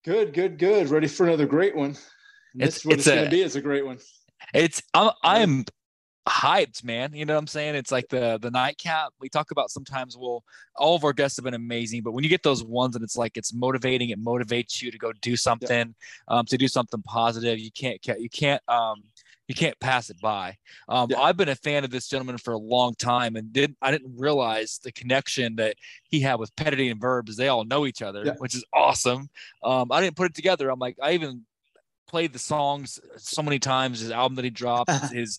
Good, good, good. Ready for another great one. And this is what it's going to be. It's a great one. I'm hyped, man. You know what I'm saying? It's like the nightcap. We talk about sometimes, well, all of our guests have been amazing, but when you get those ones and it's like it's motivating, it motivates you to go do something, to do something positive. You can't pass it by. I've been a fan of this gentleman for a long time, and I didn't realize the connection that he had with Petty and Verbs. They all know each other, which is awesome. I didn't put it together. I'm like, I even played the songs so many times. His album that he dropped, his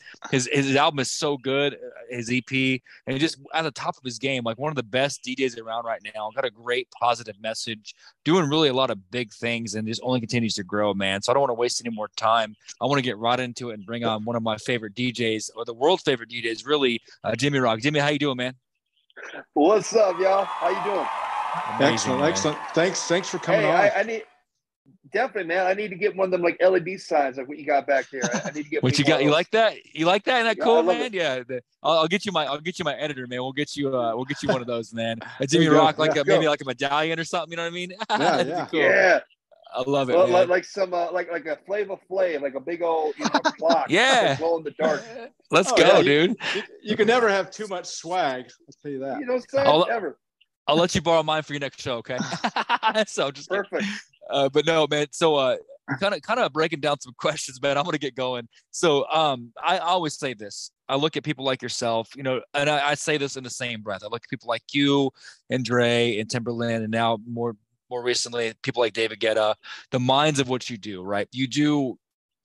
album is so good. His EP, and just at the top of his game, like one of the best DJs around right now. Got a great positive message, doing really a lot of big things, and just only continues to grow, man. So I don't want to waste any more time. I want to get right into it and bring on one of my favorite DJs, or the world's favorite DJs, really, Jimmy Rock. Jimmy, how you doing, man? What's up, y'all? How you doing? Amazing, excellent. Thanks for coming on. I need. Definitely, man. I need to get one of them like LED signs, like what you got back there. I need to get. What you got? You like that? You like that? Isn't that cool, man? Yeah. I'll get you my editor, man. We'll get you one of those, man. Jimmy Rock, maybe like a medallion or something. You know what I mean? Cool. Yeah. I love it. Well, man. like some like a Flavor Flav, like a big old clock. Yeah. Glow in the dark. Let's go, dude. You can never have too much swag. I'll tell you that. You know what I'm saying? Ever. I'll let you borrow mine for your next show, okay? So just perfect. But no, man. So kind of breaking down some questions, man. I'm gonna get going. So I always say this. I look at people like yourself, you know, and I say this in the same breath. I look at people like you and Dre and Timberland, and now more recently, people like David Guetta, the minds of what you do, right? You do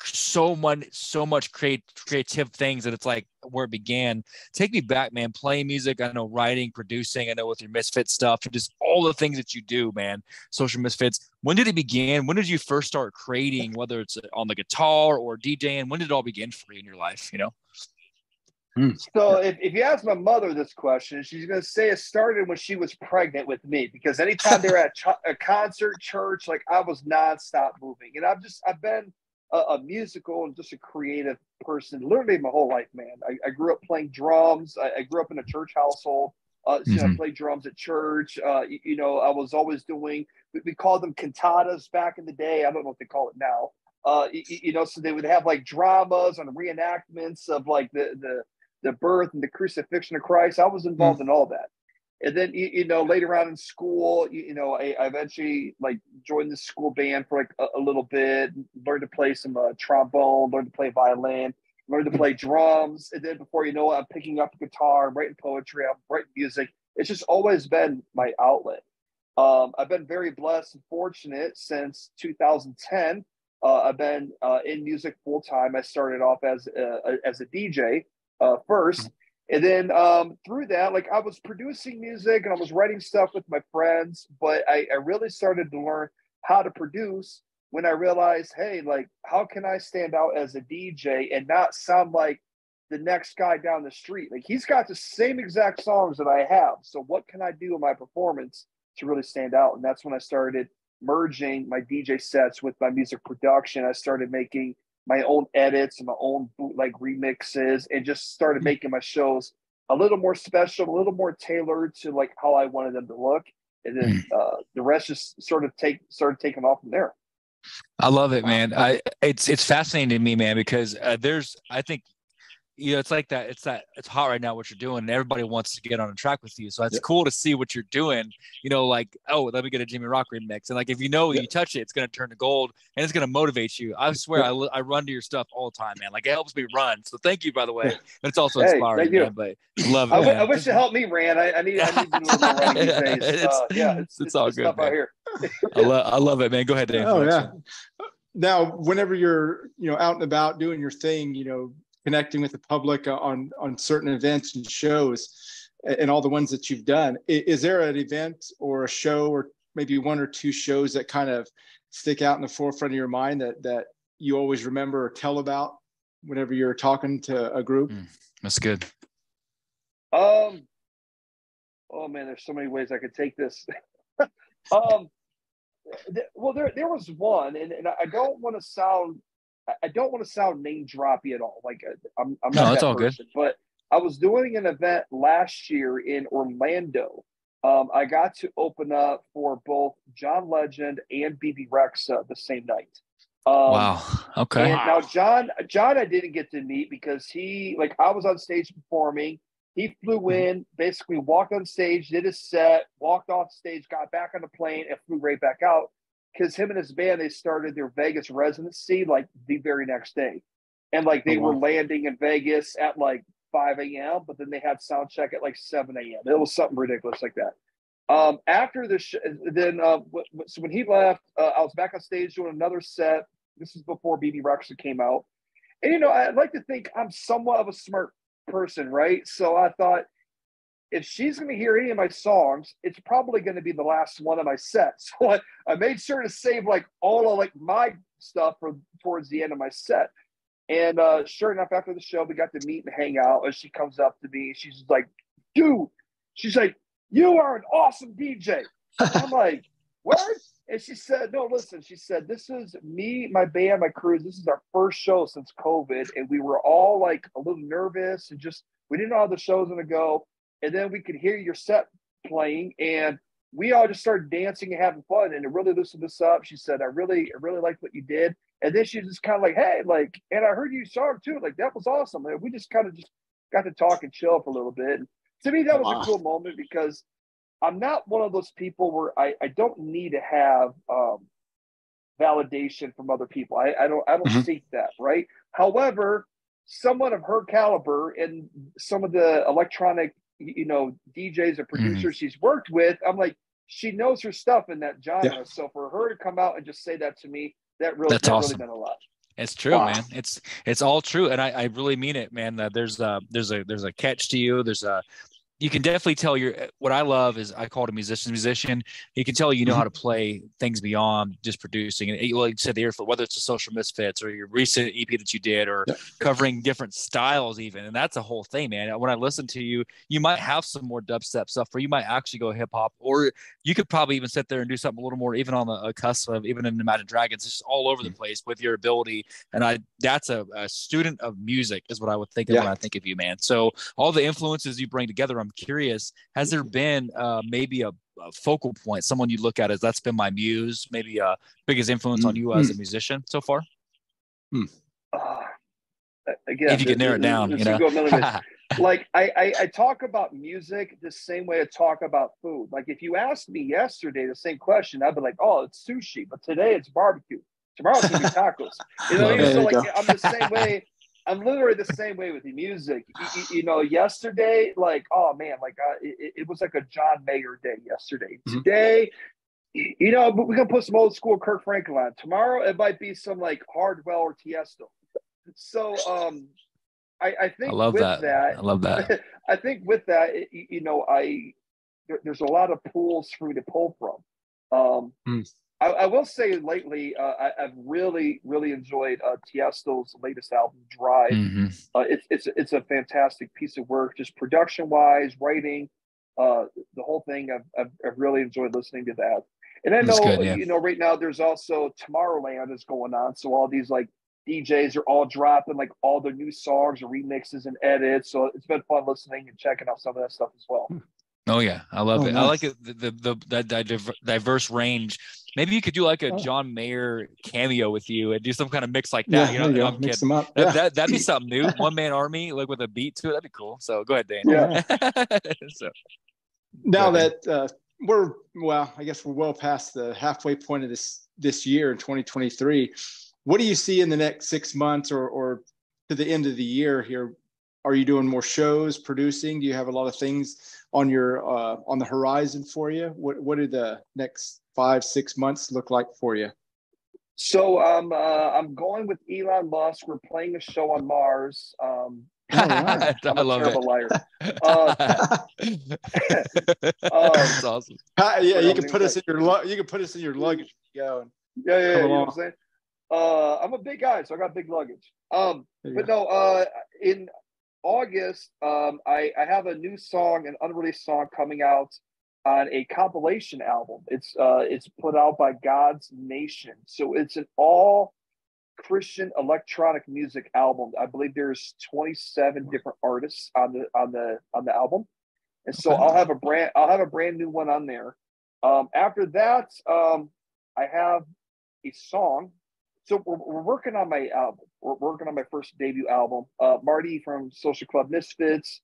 so much creative things that it's like where it began. Take me back, man. Playing music, I know, writing, producing, I know, with your Misfit stuff, and just all the things that you do, man. Social Misfits. When did it begin? When did you first start creating, whether it's on the guitar or DJing? When did it all begin for you in your life, you know? So if you ask my mother this question, she's going to say it started when she was pregnant with me, because anytime they're at a concert, church, like I was nonstop moving. And I've been a musical and just a creative person literally my whole life, man. I grew up playing drums. I grew up in a church household. So I played drums at church. You know, I was always doing, we called them cantatas back in the day. I don't know what they call it now. You know, so they would have like dramas and reenactments of like the birth and the crucifixion of Christ. I was involved in all that. And then, you know, later on in school, you know, I eventually like joined the school band for like a little bit, learned to play some trombone, learned to play violin, learned to play drums. And then before you know it, I'm picking up the guitar, I'm writing poetry, I'm writing music. It's just always been my outlet. I've been very blessed and fortunate since 2010. I've been in music full time. I started off as a DJ first. And then through that, like I was producing music and I was writing stuff with my friends, but I really started to learn how to produce when I realized, hey, like, how can I stand out as a DJ and not sound like the next guy down the street? Like, he's got the same exact songs that I have. So what can I do in my performance to really stand out? And that's when I started merging my DJ sets with my music production. I started making my own edits and my own bootleg remixes, and just started making my shows a little more special, a little more tailored to like how I wanted them to look. And then the rest just started taking off from there. I love it, man. It's fascinating to me, man, because I think, you know, it's like that. It's hot right now what you're doing, and everybody wants to get on a track with you. So it's cool to see what you're doing. You know, like, oh, let me get a Jimmy Rock remix, and like if you know you touch it, it's gonna turn to gold, and it's gonna motivate you. I swear, I run to your stuff all the time, man. Like it helps me run. So thank you, by the way. But it's also inspiring, man. But love it. I wish it helped me, Ran. I need to do a little more running these days. It's all good, man. Out here. I love it, man. Go ahead, Dave. Oh yeah. Now, whenever you're out and about doing your thing, connecting with the public on certain events and shows and all the ones that you've done, is there an event or a show or maybe one or two shows that kind of stick out in the forefront of your mind that you always remember or tell about whenever you're talking to a group? That's good. Oh man, there's so many ways I could take this. Well, there was one, and I don't want to sound name droppy at all. Like I'm not no, that's that all person, good. But I was doing an event last year in Orlando, I got to open up for both John Legend and BB Rexa the same night. Wow. Okay. And now John, I didn't get to meet because he, like, I was on stage performing. He flew in, basically walked on stage, did his set, walked off stage, got back on the plane, and flew right back out. Because him and his band, they started their Vegas residency like the very next day, and like they were landing in Vegas at like 5 a.m., but then they had sound check at like 7 a.m. It was something ridiculous like that. After the so when he left, I was back on stage doing another set. This is before BB Rexa came out. And, you know, I'd like to think I'm somewhat of a smart person, right? So I thought, if she's going to hear any of my songs, it's probably going to be the last one of my set. So I made sure to save like all of like my stuff for towards the end of my set. And sure enough, after the show, we got to meet and hang out. And she comes up to me. She's just like, dude, she's like, you are an awesome DJ. I'm like, what? And she said, no, listen, she said, this is me, my band, my crew. This is our first show since COVID. And we were all like a little nervous and just, we didn't know how the show was going to go. And then we could hear your set playing, and we all just started dancing and having fun. And it really loosened us up. She said, I really liked what you did. And then she was just kind of like, hey, like, and I heard you song too. Like, that was awesome. And we just kind of just got to talk and chill for a little bit. And to me, that was a cool moment because I'm not one of those people where I don't need to have validation from other people. I don't seek that, right? However, someone of her caliber and some of the electronic, you know, DJs and producers she's worked with, I'm like, she knows her stuff in that genre. Yeah. So for her to come out and just say that to me, that's awesome. Really meant a lot. It's true, man. It's all true, and I really mean it, man. There's a catch to you. You can definitely tell what I love is I call it a musician. You can tell, you know, how to play things beyond just producing. And like you said, whether it's the Social Misfits or your recent EP that you did, or covering different styles even. And that's a whole thing, man. When I listen to you, you might have some more dubstep stuff, or you might actually go hip hop, or you could probably even sit there and do something a little more, even on the cusp of, even in Imagine Dragons, it's just all over the place with your ability. And that's a student of music is what I would think of when I think of you, man. So all the influences you bring together, I'm curious, has there been maybe a focal point, someone you look at as that's been my muse, maybe biggest influence on you as a musician so far? Again, if you can narrow it down, you know. Like I talk about music the same way I talk about food. Like if you asked me yesterday the same question, I'd be like, oh, it's sushi, but today it's barbecue. Tomorrow it's gonna be tacos. You know what I mean? So like I'm the same way. I'm literally the same way with the music. You know, yesterday, like, oh man, like it was like a John Mayer day yesterday. Today, you know, but we're gonna put some old school Kirk Franklin on. Tomorrow, it might be some like Hardwell or Tiesto. So, I think I love that. I love that. I think with that, you know, there's a lot of pools for me to pull from. I will say lately, I've really enjoyed Tiesto's latest album, Drive. It's a fantastic piece of work, just production wise, writing, the whole thing. I've really enjoyed listening to that. And I know, you know, right now there's also Tomorrowland is going on, so all these like DJs are all dropping like all their new songs or remixes and edits. So it's been fun listening and checking out some of that stuff as well. Oh yeah, I love it. Nice. I like it. The diverse range. Maybe you could do like a John Mayer cameo with you and do some kind of mix like that. Yeah, you know, I'm mix them up. That'd be something new. One man army, like with a beat to it. That'd be cool. So go ahead, Dan. Yeah. So now that I guess we're well past the halfway point of this year in 2023. What do you see in the next 6 months or to the end of the year here? Are you doing more shows, producing? Do you have a lot of things on your on the horizon for you? What do the next 5-6 months look like for you? So I'm going with Elon Musk. We're playing a show on Mars. Right. I'm a terrible liar. That's awesome. You can put us in your luggage. Yeah. You know what I'm saying? I'm a big guy, so I got big luggage. But no, in August, I have a new song, an unreleased song coming out on a compilation album. It's put out by God's Nation. So it's an all Christian electronic music album. I believe there's 27 different artists on the album. And so I'll have a brand new one on there. After that, I have a song. So we're working on my album. We're working on my first debut album. Marty from Social Club Misfits.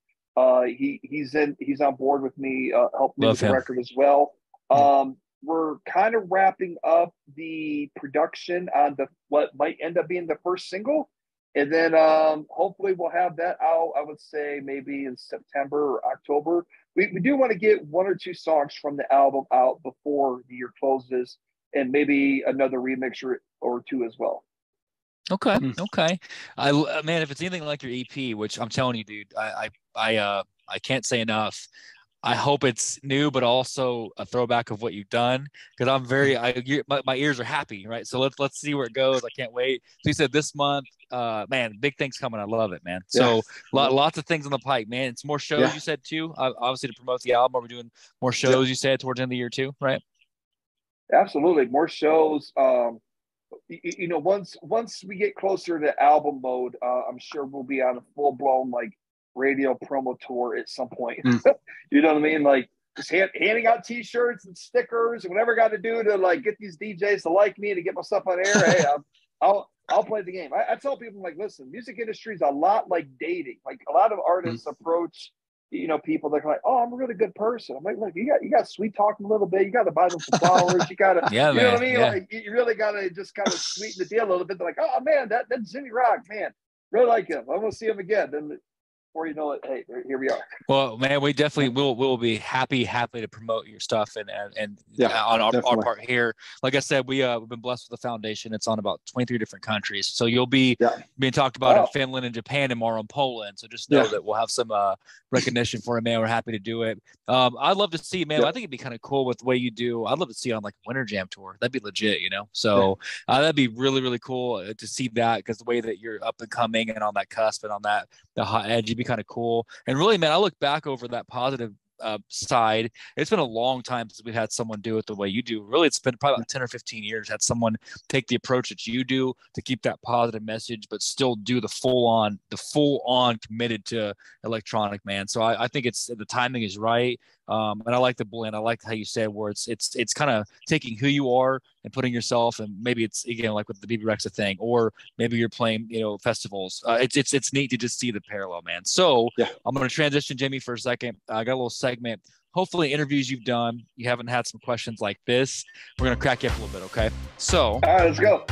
He's on board with me, helping me with the record as well. We're kind of wrapping up the production on what might end up being the first single. And then hopefully we'll have that out, I would say maybe in September or October. We do want to get 1 or 2 songs from the album out before the year closes, and maybe another remix or 2 as well. Okay. Okay. Man, if it's anything like your EP, which I'm telling you, dude, I can't say enough. I hope it's new, but also a throwback of what you've done. Because I'm my ears are happy, right? So let's see where it goes. I can't wait. So you said this month, man, big things coming. I love it, man. So lots of things on the pipe, man. It's more shows you said too. Obviously to promote the album. Are we doing more shows? You said towards the end of the year too, right? Absolutely, more shows. Once we get closer to album mode, I'm sure we'll be on a full blown radio promo tour at some point. You know what I mean? Like just handing out T-shirts and stickers and whatever I got to do to get these DJs to like me, to get my stuff on air. Hey, I'll play the game. I tell people, listen, music industry is a lot like dating. Like a lot of artists approach, people that are like, oh, I'm a really good person. I'm like, look, you got sweet talking a little bit. You got to buy them some flowers. You got to, know what I mean? Yeah. You really got to just kind of sweeten the deal a little bit. They're like, oh man, that's Jimmy Rock, man. Really like him. I'm going to see him again. Then before you know it, hey, here we are. Well, man, we definitely will be happy to promote your stuff and on our part here. Like I said, we've been blessed with a foundation. It's on about 23 different countries. So you'll be being talked about in Finland and Japan tomorrow, in Poland. So just know that we'll have some recognition for it, man. We're happy to do it. I'd love to see, man. I think it'd be kind of cool with the way you do. I'd love to see it on a Winter Jam tour. That'd be legit, So that'd be really, really cool to see that, because the way that you're up and coming and on that cusp and on the hot edge, be kind of cool. And really, man, I look back over that positive side. It's been a long time since we've had someone do it the way you do. Really, it's been probably about 10 or 15 years had someone take the approach that you do to keep that positive message, but still do the full on committed to electronic, man. So I think the timing is right. And I like the blend. I like how you said where it's kind of taking who you are and putting yourself, and maybe it's again like with the BB Rexa thing, or maybe you're playing festivals. It's neat to just see the parallel, man. So I'm going to transition, Jimmy, for a second. I got a little segment. Hopefully, interviews you've done, you haven't had some questions like this. We're going to crack you up a little bit, okay? So, all right, let's go.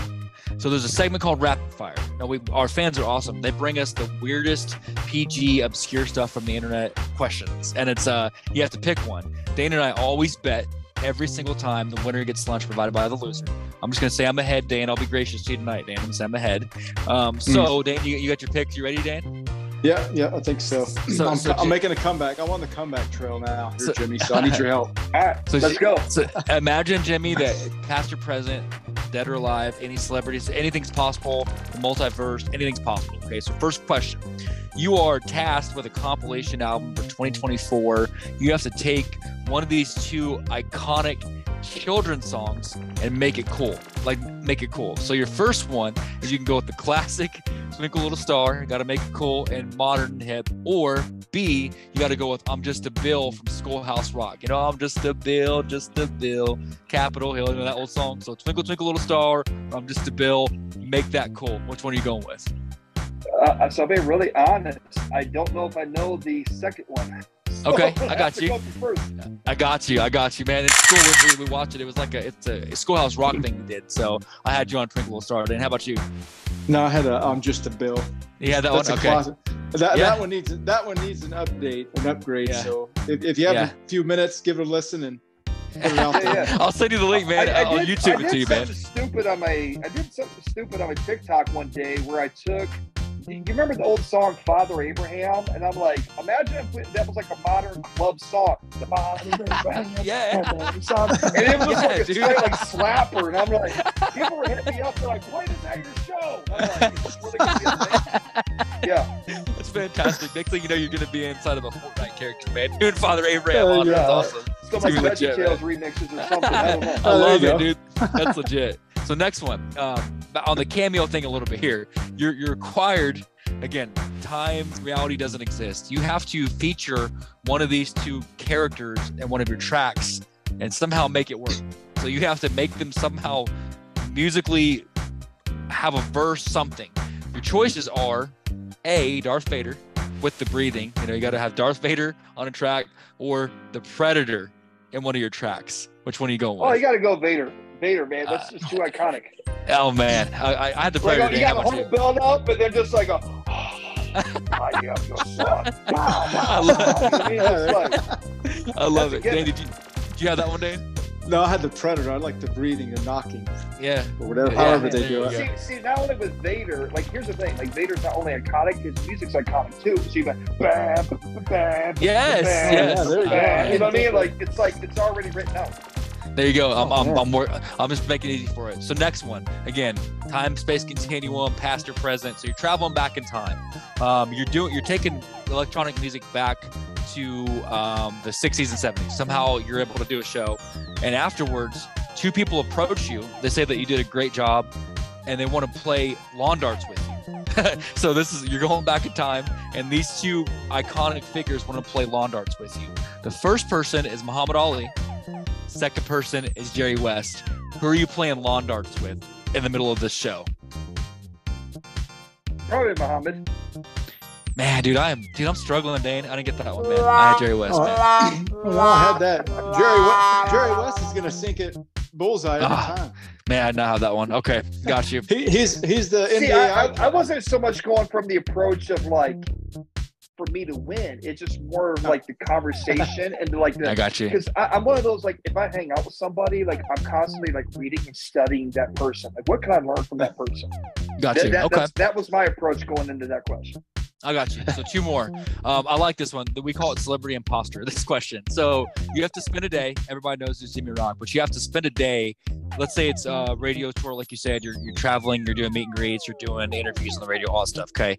So there's a segment called Rapid Fire. Now, our fans are awesome. They bring us the weirdest PG obscure stuff from the internet questions, and it's you have to pick one. Dane and I always bet every single time the winner gets lunch provided by the loser. I'm just gonna say I'm ahead, Dane. I'll be gracious to you tonight, Dane. I'm gonna say I'm ahead. So Dane, you got your picks. You ready, Dane? Yeah, I think so. I'm making a comeback. I'm on the comeback trail now, Jimmy. So I need your help. All right, let's go. So imagine, Jimmy, that past or present, dead or alive, any celebrities, anything's possible. The multiverse, anything's possible. Okay, so first question. You are tasked with a compilation album for 2024. You have to take one of these 2 iconic children's songs and make it cool. So your first one is you can go with the classic Twinkle Little Star, you got to make it cool and modern and hip, or B, you got to go with I'm Just a Bill from Schoolhouse Rock. I'm just a Bill, Capitol Hill, that old song. So Twinkle Twinkle Little Star, I'm Just a Bill, make that cool. Which one are you going with? So I'll be really honest. I don't know if I know the second one. Okay, I got you. I got you, man. In school, we watched it. It was it's a Schoolhouse Rock thing we did. So I had you on Twinkle Little Star. And how about you? No, I had I'm Just a Bill. Yeah, that's one. Okay. That one needs an update, an upgrade. Yeah. So if you have a few minutes, give it a listen and put it out there. I'll send you the link, man. I'll YouTube it to you, man. I did something stupid on my TikTok one day where I took. You remember the old song Father Abraham? And I'm like, imagine if that was like a modern club song. The Father Abraham. Yeah. And it was like a straight slapper. And I'm like, people were hitting me up. They're like, when is that your show? And I'm like, it's really gonna be a thing. Yeah. That's fantastic. Next thing you know, you're going to be inside of a Fortnite character, man. Doing Father Abraham. That's awesome. Still like VeggieTales remixes or something. I don't know. I love it, dude. That's legit. So next one, on the cameo thing a little bit here, you're required again, time, reality doesn't exist. You have to feature one of these two characters in one of your tracks and somehow make it work. So you have to make them somehow musically have a verse, something. Your choices are A, Darth Vader with the breathing. You know, you got to have Darth Vader on a track or the Predator in one of your tracks. Which one are you going with? Oh, you got to go Vader. Vader, man. That's just too iconic. Oh, man. I had the Predator. Like, you got the whole build up and then just like a... I love it. Dan, did you have that one, Dan? No, I had the Predator. I like the breathing and knocking. Yeah. Or whatever, however they do it. See, not only with Vader, like, here's the thing. Like, Vader's not only iconic, his music's iconic, too. So you got, bam, bam, yes, bam, yes. bam, you know what I mean? Like, it's already written out. There you go. I'm just making it easy for it. So next one, again, time, space continuum, past or present. So you're traveling back in time. You're taking electronic music back to the 60s and 70s. Somehow you're able to do a show, and afterwards, two people approach you. They say that you did a great job, and they want to play lawn darts with you. So you're going back in time, and these two iconic figures want to play lawn darts with you. The first person is Muhammad Ali. Second person is Jerry West. Who are you playing lawn darts with in the middle of this show? Probably Muhammad. Man, dude, I'm struggling, Dane. I didn't get that one, man. I had Jerry West, man. Well, I had that. Jerry West is gonna sink it bullseye every time. Man, I did not have that one. Okay, got you. He's the See, NBA. I wasn't so much going from the approach of like, for me to win. It's just more of like the conversation and like the. I got you. Because I'm one of those, like, if I hang out with somebody, like, I'm constantly like reading and studying that person. Like, what can I learn from that person? Got you. Okay. That was my approach going into that question. I got you. So two more. I like this one. We call it celebrity imposter, this question. So you have to spend a day. Everybody knows it's Jimmy Rock, but you have to spend a day. Let's say it's a radio tour, like you said. You're traveling, you're doing meet and greets, you're doing interviews on the radio, all that stuff, okay?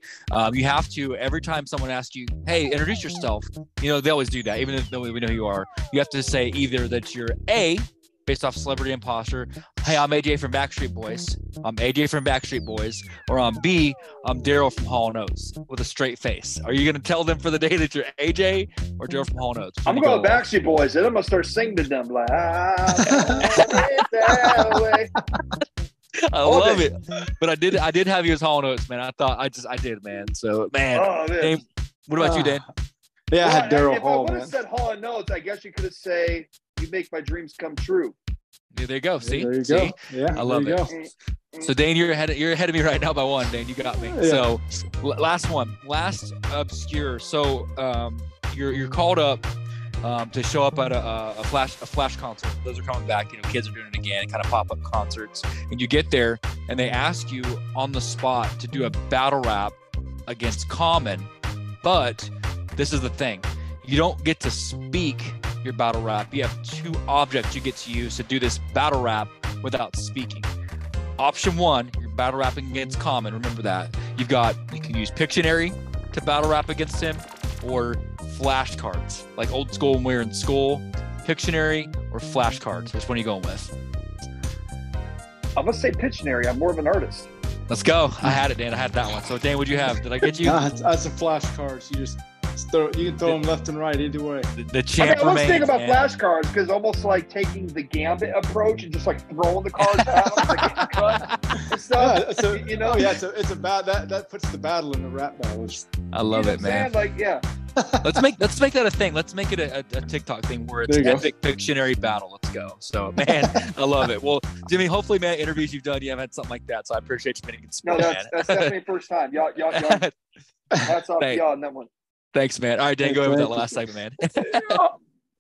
You have to, every time someone asks you, hey, introduce yourself, you know, they always do that, even though we know who you are. You have to say either that you're A, based off celebrity imposter. Hey, I'm AJ from Backstreet Boys. I'm AJ from Backstreet Boys. Or I'm B, I'm Daryl from Hall & Oates with a straight face. Are you going to tell them for the day that you're AJ or Daryl from Hall & Oates? I'm going to Backstreet Boys, and I'm going to start singing to them like, I love it. But I did have you as Hall & Oates, man. I did, man. So, man. Dave, what about you, Dan? Yeah, I had Daryl Hall, man. If I would man. have said Hall & Oates, I guess you could have said, you make my dreams come true. Yeah, there you go. See? There you See? go. Yeah, I love it. So, Dane, you're ahead of me right now by one, Dane. You got me. Yeah. So, last one. Last obscure. So, you're called up to show up at a flash concert. Those are coming back. You know, kids are doing it again, kind of pop-up concerts. And you get there, and they ask you on the spot to do a battle rap against Common. But this is the thing. You don't get to speak your battle rap. You have two objects you get to use to do this battle rap without speaking. Option one, you're battle rapping against Common. Remember that. You can use Pictionary to battle rap against him, or flashcards, like old school when we were in school. Pictionary or flashcards. Which one are you going with? I'm going to say Pictionary. I'm more of an artist. Let's go. I had it, Dan. I had that one. So, Dan, what'd you have? Did I get you? That's some flashcards. You can throw them left and right either way. The champ I was thinking remains, about man. flashcards because almost like taking the gambit approach and just like throwing the cards out like getting cut and stuff. Yeah, so, you know? it's a that puts the battle in the rap battles. I love it, man. Like, yeah. Let's make that a thing. Let's make it a TikTok thing where it's epic Pictionary battle. Let's go. So, man, I love it. Well, Jimmy, hopefully, man, interviews you've done, you haven't had something like that. So I appreciate you being a good sport, No, that's definitely the first time. Y'all. That's off y'all on that one. Thanks, man. All right, Dan, go ahead with that last segment, man.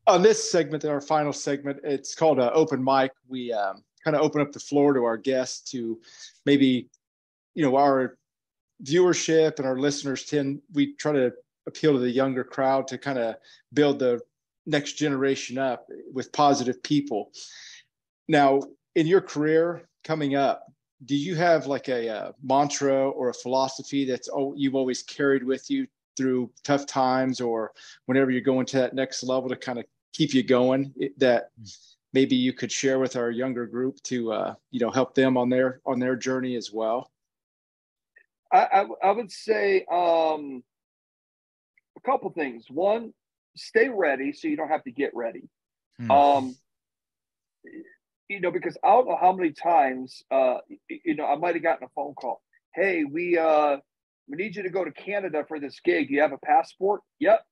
On this segment, our final segment, it's called Open Mic. We kind of open up the floor to our guests to maybe, our viewership and our listeners we try to appeal to the younger crowd to kind of build the next generation up with positive people. Now, in your career coming up, do you have like a mantra or a philosophy that's you've always carried with you through tough times, or whenever you're going to that next level to kind of keep you going, that maybe you could share with our younger group to help them on their journey as well? I would say a couple things. One, stay ready so you don't have to get ready. Hmm. Because I don't know how many times I might have gotten a phone call. Hey, we need you to go to Canada for this gig. Do you have a passport? Yep.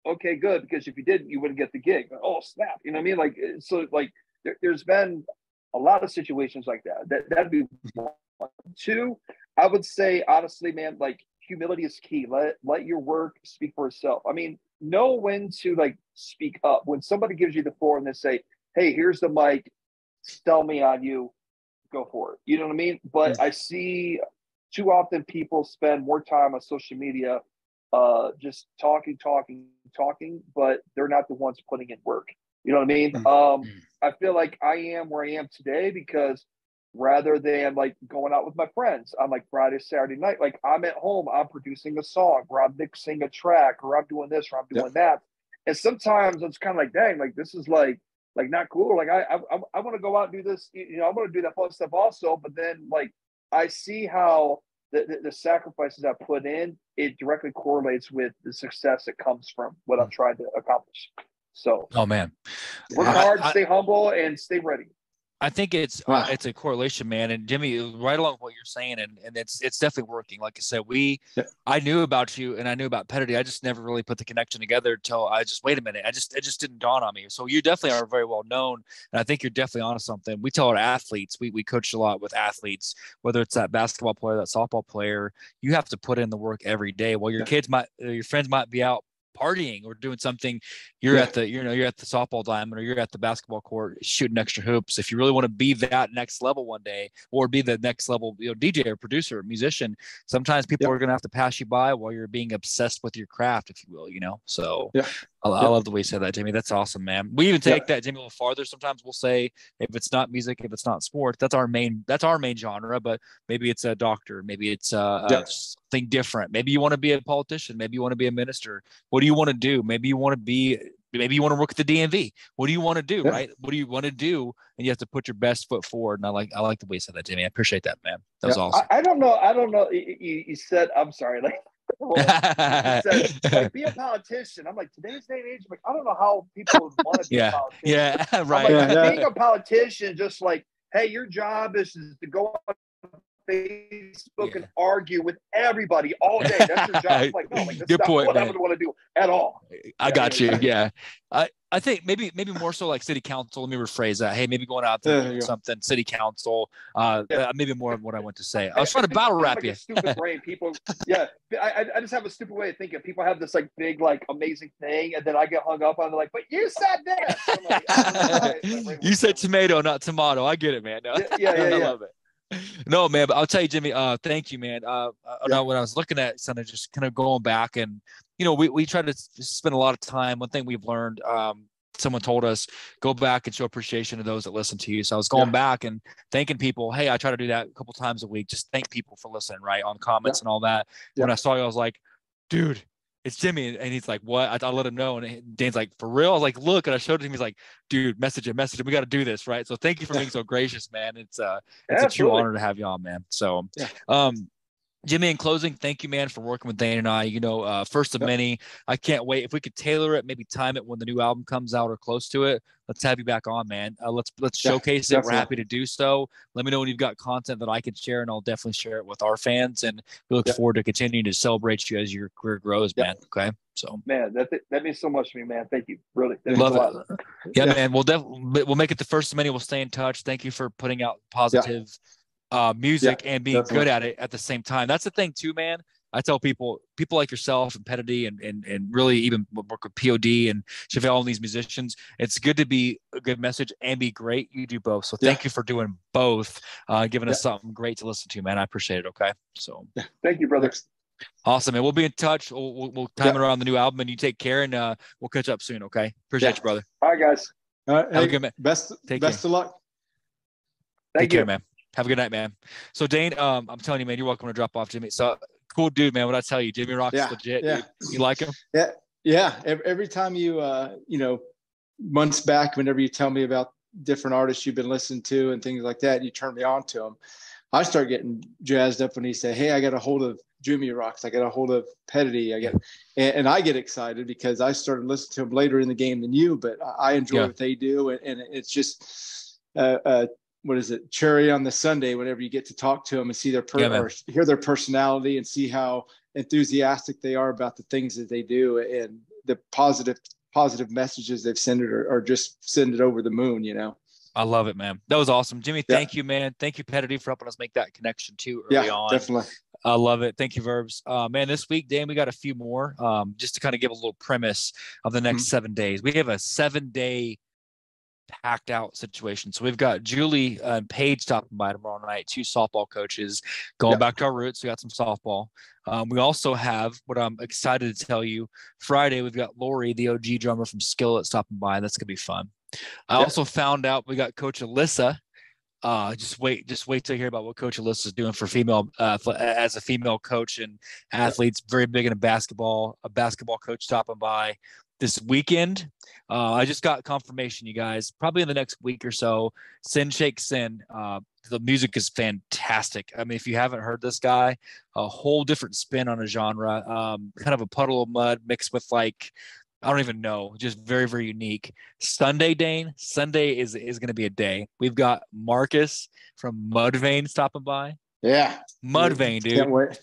Okay, good. Because if you didn't, you wouldn't get the gig. Oh, snap. You know what I mean? Like, so like there's been a lot of situations like that. That'd be one. Two, I would say honestly, man, like humility is key. Let your work speak for itself. I mean, know when to like speak up. When somebody gives you the floor and they say, hey, here's the mic, sell me on you, go for it. You know what I mean? But I see too often people spend more time on social media just talking, but they're not the ones putting in work. You know what I mean? I feel like I am where I am today because rather than like going out with my friends on like Friday, Saturday night, like I'm at home, I'm producing a song or I'm mixing a track or I'm doing this or I'm doing that. And sometimes it's kind of like, dang, like this is like not cool. Like I want to go out and do this. I want to do that fun stuff also. But then like I see how the sacrifices I put in, it directly correlates with the success that comes from what I'm trying to accomplish. So, Oh man, work hard, stay humble, and stay ready. I think it's a correlation, man. And Jimmy, right along with what you're saying, and it's definitely working. Like I said, I knew about you and I knew about Petty. I just never really put the connection together until I just wait a minute. It just didn't dawn on me. So you definitely are very well known, and I think you're definitely onto something. We tell our athletes, we coach a lot with athletes, whether it's that basketball player, that softball player, you have to put in the work every day. While your friends might be out partying or doing something, you're at the you're at the softball diamond or you're at the basketball court shooting extra hoops. If you really want to be that next level one day or be the next level DJ or producer or musician, sometimes people are going to have to pass you by while you're being obsessed with your craft, if you will. So I love the way you said that, Jimmy. That's awesome, man. We even take that, Jimmy, a little farther. Sometimes we'll say, if it's not music, if it's not sport, that's our main genre, but maybe it's a doctor, maybe it's something different. Maybe you want to be a politician, maybe you want to be a minister. What do you want to do? Maybe you want to work at the DMV. What do you want to do, right? What do you want to do? And you have to put your best foot forward. And I like the way you said that, Jimmy. I appreciate that, man. That was awesome. I don't know. You said, I'm sorry, like, you said, like, be a politician. I'm like, today's day and age, like, I don't know how people would want to be a politician. Yeah, right. Like, being a politician, just like, hey, your job is to go on Facebook and argue with everybody all day. That's your job. I'm like, no, like, that's not what I would want to do at all. I got you. Yeah. I think maybe more so like city council. Let me rephrase that. Hey, maybe going out there doing something, city council. Maybe more of what I want to say. I was trying to battle rap you. Stupid brain. People, I just have a stupid way of thinking. People have this like big, like amazing thing, and then I get hung up on. They're like, but you said this. Like, you said tomato, not tomato. I get it, man. No, I love it. No, man, but I'll tell you, Jimmy, thank you, man. When I was looking at something, just kind of going back and, we try to spend a lot of time. One thing we've learned, someone told us, go back and show appreciation to those that listen to you. So I was going back and thanking people. Hey, I try to do that a couple times a week. Just thank people for listening, right, on comments and all that. When I saw you, I was like, dude, it's Jimmy. And he's like, what? I let him know. And Dane's like, for real? I was like, look. And I showed him. He's like, dude, message him. We got to do this, right? So thank you for being so gracious, man. It's a true honor to have you on, man. So, Jimmy, in closing, thank you, man, for working with Dane and I. First of many. I can't wait. If we could tailor it, maybe time it when the new album comes out or close to it. Let's have you back on, man. Let's showcase it. We're happy to do so. Let me know when you've got content that I can share, and I'll definitely share it with our fans. And we look forward to continuing to celebrate you as your career grows, man. Okay, so man, that means so much to me, man. Thank you, really. Love it. Yeah, man. We'll make it the first of many. We'll stay in touch. Thank you for putting out positive music and being good at it at the same time. That's the thing too, man. I tell people like yourself and Petty and really even work with POD and Chevelle and these musicians, it's good to be a good message and be great. You do both. So thank you for doing both, giving us something great to listen to, man. I appreciate it. Okay. So thank you, brother. Awesome. And we'll be in touch. We'll time it around the new album, and you take care, and we'll catch up soon. Okay. Appreciate you, brother. All right, guys. All right. Have a good, man. Best of luck. Take care, man. Have a good night, man. So Dane, I'm telling you, man, you're welcome to drop off Jimmy. So cool dude, man. What I tell you, Jimmy Rock's legit. Yeah. You like him? Yeah. Yeah. Every time you, months back, whenever you tell me about different artists you've been listening to and things like that, you turn me on to them. I start getting jazzed up when he say, hey, I got a hold of Jimmy Rocks. I get a hold of Petty. And I get excited because I started listening to them later in the game than you, but I enjoy what they do. And it's just, what is it? Cherry on the Sunday, whenever you get to talk to them and see or hear their personality and see how enthusiastic they are about the things that they do, and the positive messages they've sent it are just send it over the moon, you know. I love it, man. That was awesome. Jimmy, thank you, man. Thank you, Petty, for helping us make that connection too early on. Definitely. I love it. Thank you, Verbs. Man, this week, Dan, we got a few more, just to kind of give a little premise of the next 7 days. We have a 7-day packed out situation. So we've got Julie and Paige stopping by tomorrow night, 2 softball coaches, going back to our roots. We got some softball. We also have, what I'm excited to tell you, Friday, we've got Lori, the OG drummer from Skillet, stopping by. That's going to be fun. I also found out we got Coach Alyssa. Just wait till you hear about what Coach Alyssa is doing for female, as a female coach and athletes. Very big into basketball. A basketball coach stopping by this weekend. I just got confirmation, you guys. Probably in the next week or so. Sin Shake Sin. The music is fantastic. I mean, if you haven't heard this guy, a whole different spin on a genre. Kind of a puddle of mud mixed with like, I don't even know, just very, very unique. Sunday, Dane. Sunday is going to be a day. We've got Marcus from Mudvayne stopping by. Yeah, Mudvayne, dude. Can't wait.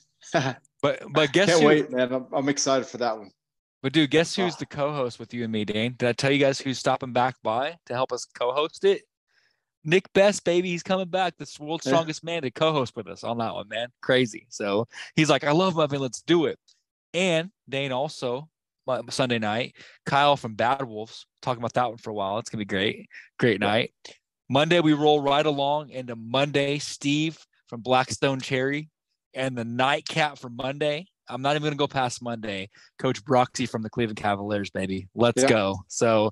but guess can't who? Wait, man. I'm excited for that one. But dude, guess who's the co-host with you and me, Dane? Did I tell you guys who's stopping back by to help us co-host it? Nick Best, baby. He's coming back. The world's strongest man to co-host with us on that one, man. Crazy. So he's like, I love Mudvayne. Let's do it. And Dane also, Sunday night, Kyle from Bad Wolves, talking about that one for a while. It's gonna be great night. Monday we roll right along into Monday. Steve from Blackstone Cherry, and the nightcap for Monday. I'm not even gonna go past Monday. Coach Broxy from the Cleveland Cavaliers, baby. Let's go. So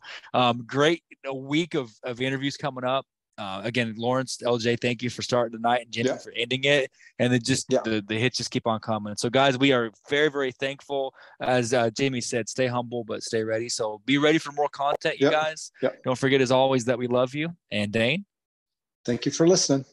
great week of interviews coming up. Again, Lawrence, LJ, thank you for starting tonight, and Jimmy for ending it. And then just the hits just keep on coming. So, guys, we are very, very thankful. As Jamie said, stay humble, but stay ready. So be ready for more content, you guys. Don't forget, as always, that we love you. And Dane, thank you for listening.